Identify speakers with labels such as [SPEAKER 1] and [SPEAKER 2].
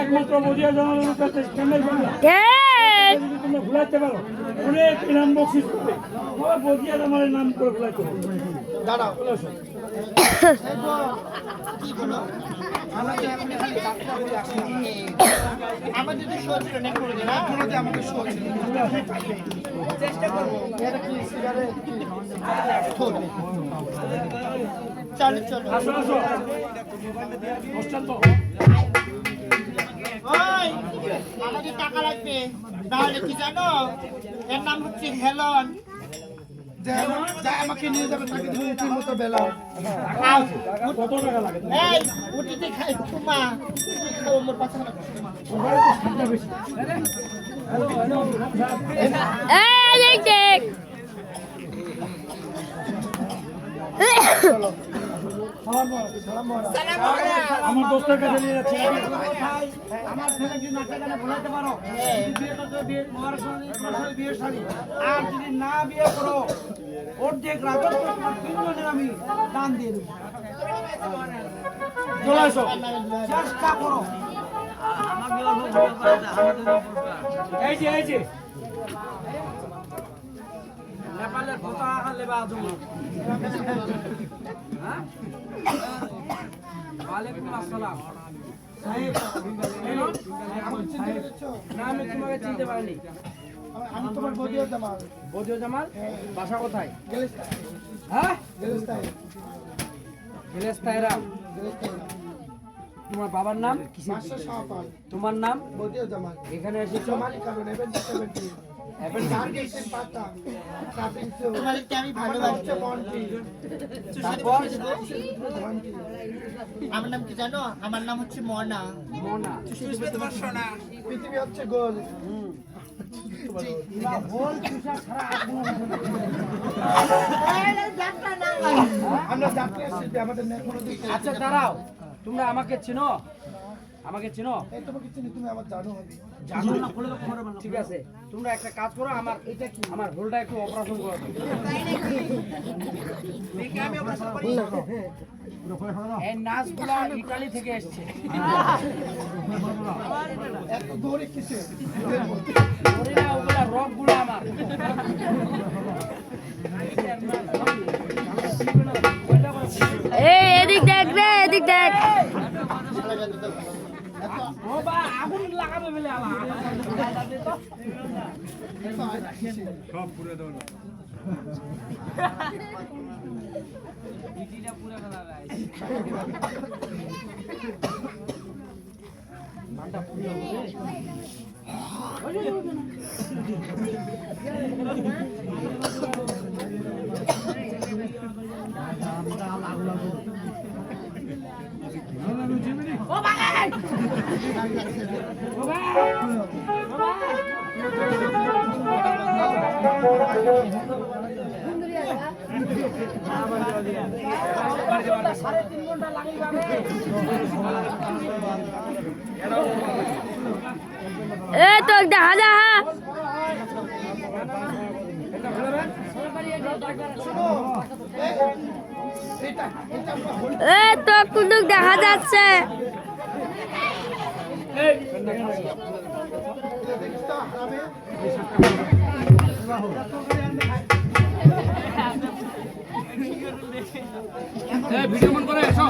[SPEAKER 1] একমাত্র বজিয়া জমানোর কাছে কেমন যদি তোমরা ভুলাইতে পারো অনেক ইনাম বকশিস করবে বজিয়া জমানের নাম করে ভুলাইতে হবে দাঁড়াও
[SPEAKER 2] আমাদের তো শো ছিল নেট করে দিন হ্যাঁ কোনোতে আমাদের শো ছিল চেষ্টা করব এটা কি সিগারেট চল চল
[SPEAKER 1] আসো আসো হোস্টেল তো
[SPEAKER 2] ওই আমাদের টাকা লাগবে তাহলে কি জানো এর নাম হচ্ছে হেলন যা আমাকে নিয়ে যাবে তাকে উঠির মতো বেলা
[SPEAKER 1] কত টাকা লাগে
[SPEAKER 2] এই উঠিতে খাই তোমা খাও মোর পাশে
[SPEAKER 1] আমার দোস্তের কাছে নিয়ে যাচ্ছি
[SPEAKER 3] আমার ছেলে যদি নাচা গানে ভোলাতে পারো বিয়ে করতে বিয়ে বিয়ে শাড়ি আর যদি না বিয়ে করো অর্ধেক রাজত্ব তোমার তিনজনের আমি দান দিয়ে দেবো
[SPEAKER 1] চলে আসো
[SPEAKER 3] চেষ্টা করো
[SPEAKER 1] এই যে
[SPEAKER 3] নেপালের কথা লেবা আজম হ্যাঁ ওয়ালাইকুম আসসালাম সাহেব না আমি তোমাকে চিনতে পারিনি
[SPEAKER 2] আমি তোমার বদিও জামাল
[SPEAKER 3] বদিও জামাল বাসা কোথায় হ্যাঁ গেলেস্তায়রা তোমার বাবার নাম
[SPEAKER 2] মাস্টার শাহপাল
[SPEAKER 3] তোমার নাম
[SPEAKER 2] বদিও জামাল
[SPEAKER 3] এখানে এসেছো
[SPEAKER 2] জামালি কারণ 70 টার্গেটের পাতা তোমাদেরকে আমি ভালোবাসি
[SPEAKER 3] তারপর
[SPEAKER 2] আমার নাম কি জানো আমার নাম হচ্ছে মনা
[SPEAKER 3] মোনা
[SPEAKER 2] পৃথিবী হচ্ছে গোল
[SPEAKER 3] বল তুষার ছাড়া আর কোনো
[SPEAKER 2] আমরা যাত্রা শিল্পী আমাদের কোনো দিক
[SPEAKER 3] আচ্ছা দাঁড়াও তোমরা আমাকে চিনো আমাকে চিনো
[SPEAKER 2] এই তোমাকে চিনি তুমি আমার জানো হবে
[SPEAKER 3] জানো না বলে তো খবর বানাও ঠিক আছে তোমরা একটা কাজ করো আমার এটা কি আমার ভুলটা একটু অপারেশন করো দেখি আমি অপারেশন করি এই নাচগুলা ইতালি থেকে এসেছে
[SPEAKER 2] এত দৌড়ে কিসে
[SPEAKER 3] ধরে না ওগুলা রকগুলো আমার
[SPEAKER 4] এই এদিক দেখ রে এদিক দেখ
[SPEAKER 3] ও বা আগুন লাগাবে বলে আলা
[SPEAKER 1] সব পুরো দাও
[SPEAKER 3] ইটিটা পুরো খেলা রাই মানটা পুরো ও ভাই ও সাড়ে 3 ঘন্টা লাগবে
[SPEAKER 4] এ তো দেখা যা এ তো কুন্দুক দেখা যাচ্ছে
[SPEAKER 1] ভিডিও মন করে এসো